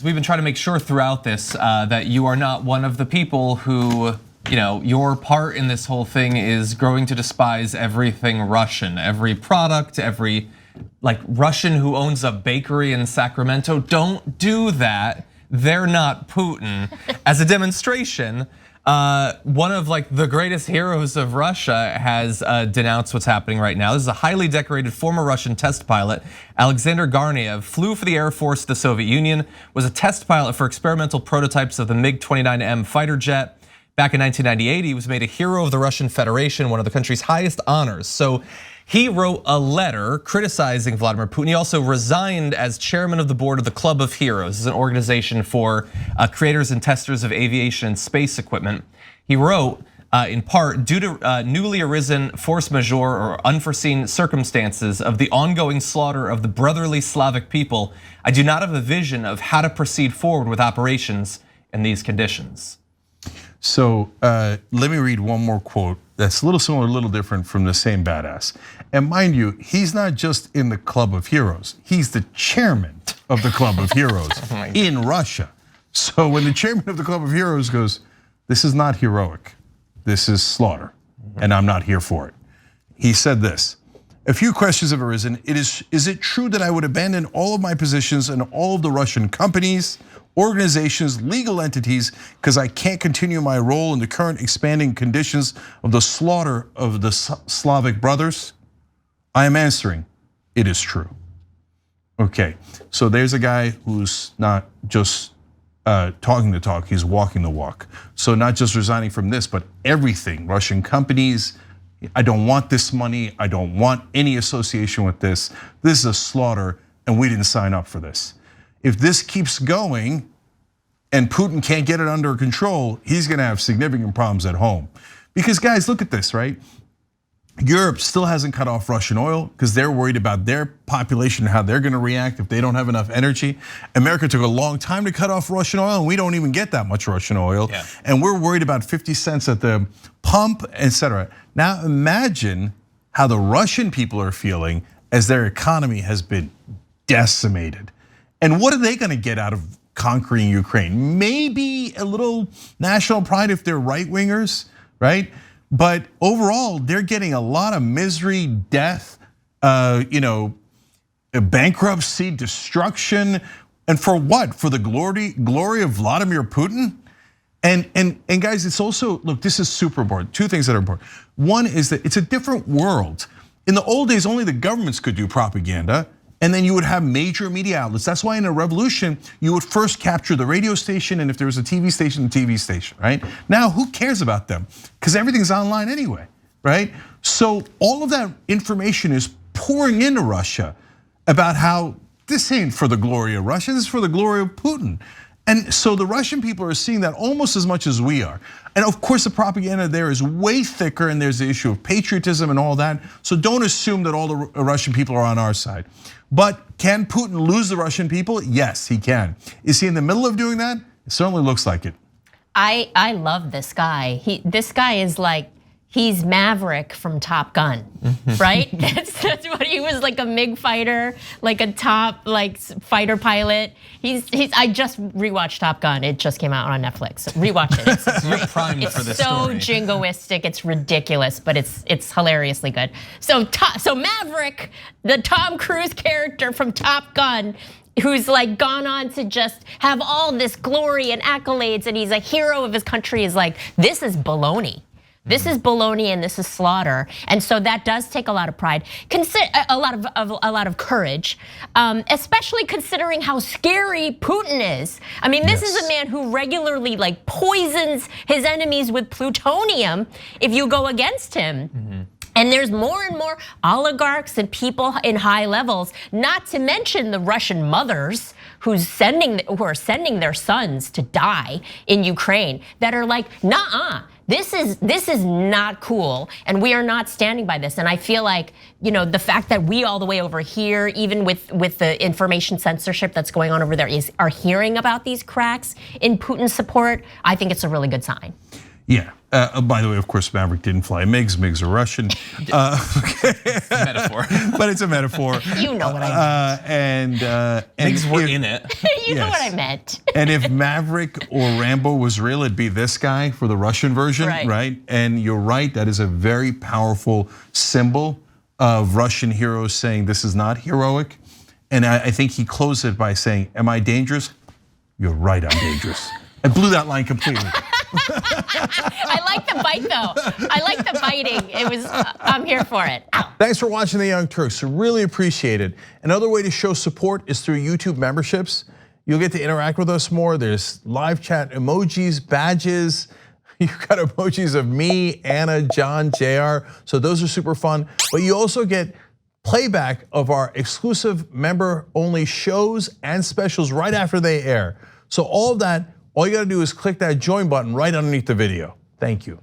We've been trying to make sure throughout this that you are not one of the people who, your part in this whole thing is growing to despise everything Russian, every product, every Russian who owns a bakery in Sacramento. Don't do that. They're not Putin. As a demonstration, one of the greatest heroes of Russia has denounced what's happening right now. This is a highly decorated former Russian test pilot, Alexander Garnaev, flew for the Air Force of the Soviet Union, was a test pilot for experimental prototypes of the MiG-29M fighter jet. Back in 1998, he was made a hero of the Russian Federation, one of the country's highest honors. So he wrote a letter criticizing Vladimir Putin. He also resigned as chairman of the board of the Club of Heroes. This is an organization for creators and testers of aviation and space equipment. He wrote, in part, due to newly arisen force majeure or unforeseen circumstances of the ongoing slaughter of the brotherly Slavic people, I do not have a vision of how to proceed forward with operations in these conditions. So let me read one more quote that's a little similar, a little different from the same badass. And mind you, he's not just in the Club of Heroes, he's the chairman of the Club of Heroes in Russia. So when the chairman of the Club of Heroes goes, this is not heroic, this is slaughter, and I'm not here for it. He said this, a few questions have arisen. Is it true that I would abandon all of my positions in all of the Russian companies, organizations, legal entities, because I can't continue my role in the current expanding conditions of the slaughter of the Slavic brothers? I am answering, it is true. Okay, so there's a guy who's not just talking the talk, he's walking the walk. So not just resigning from this, but everything, Russian companies, I don't want this money, I don't want any association with this. This is a slaughter and we didn't sign up for this. If this keeps going and Putin can't get it under control, he's gonna have significant problems at home. Because guys, look at this, right? Europe still hasn't cut off Russian oil because they're worried about their population and how they're gonna react if they don't have enough energy. America took a long time to cut off Russian oil and we don't even get that much Russian oil. Yeah. And we're worried about 50 cents at the pump, etc. Now imagine how the Russian people are feeling as their economy has been decimated. And what are they gonna get out of conquering Ukraine? Maybe a little national pride if they're right-wingers, right? But overall, they're getting a lot of misery, death, bankruptcy, destruction, and for what? For the glory of Vladimir Putin? And guys, it's also, look, this is super important. Two things that are important. One is that it's a different world. In the old days, only the governments could do propaganda. And then you would have major media outlets. That's why in a revolution, you would first capture the radio station, and if there was a TV station, the TV station, right? Now, who cares about them? Because everything's online anyway, right? So all of that information is pouring into Russia about how this ain't for the glory of Russia, this is for the glory of Putin. And so the Russian people are seeing that almost as much as we are. And of course, the propaganda there is way thicker, and there's the issue of patriotism and all that. So don't assume that all the Russian people are on our side. But can Putin lose the Russian people? Yes, he can. Is he in the middle of doing that? It certainly looks like it. I love this guy. This guy is like, he's Maverick from Top Gun, right? That's what he was, like a MiG fighter, like a top fighter pilot. I just rewatched Top Gun. It just came out on Netflix. Rewatch it. You're primed for this story. It's so jingoistic, it's ridiculous, but it's hilariously good. So Maverick, the Tom Cruise character from Top Gun, who's gone on to just have all this glory and accolades, and he's a hero of his country, is like, this is baloney. This is baloney and this is slaughter, and so that does take a lot of pride, a lot of courage, especially considering how scary Putin is. I mean, this is a man who regularly poisons his enemies with plutonium if you go against him. And there's more and more oligarchs and people in high levels, not to mention the Russian mothers who are sending their sons to die in Ukraine, that are like, nah. This is not cool, and we are not standing by this. And I feel like, the fact that we all the way over here, even with the information censorship that's going on over there, are hearing about these cracks in Putin's support. I think it's a really good sign. Yeah. By the way, of course, Maverick didn't fly MiGs. MiGs are Russian. It's a metaphor. But it's a metaphor. You know what I meant. And MiGs were in it. You know what I meant. And if Maverick or Rambo was real, it'd be this guy for the Russian version, right? And you're right, that is a very powerful symbol of Russian heroes saying this is not heroic. And I think he closed it by saying, am I dangerous? You're right, I'm dangerous. I blew that line completely. I like the bite though. I like the biting. I'm here for it. Ow. Thanks for watching The Young Turks. Really appreciate it. Another way to show support is through YouTube memberships. You'll get to interact with us more. There's live chat emojis, badges. You've got emojis of me, Anna, John, JR. So those are super fun. But you also get playback of our exclusive member-only shows and specials right after they air. So all of that, all you gotta do is click that join button right underneath the video. Thank you.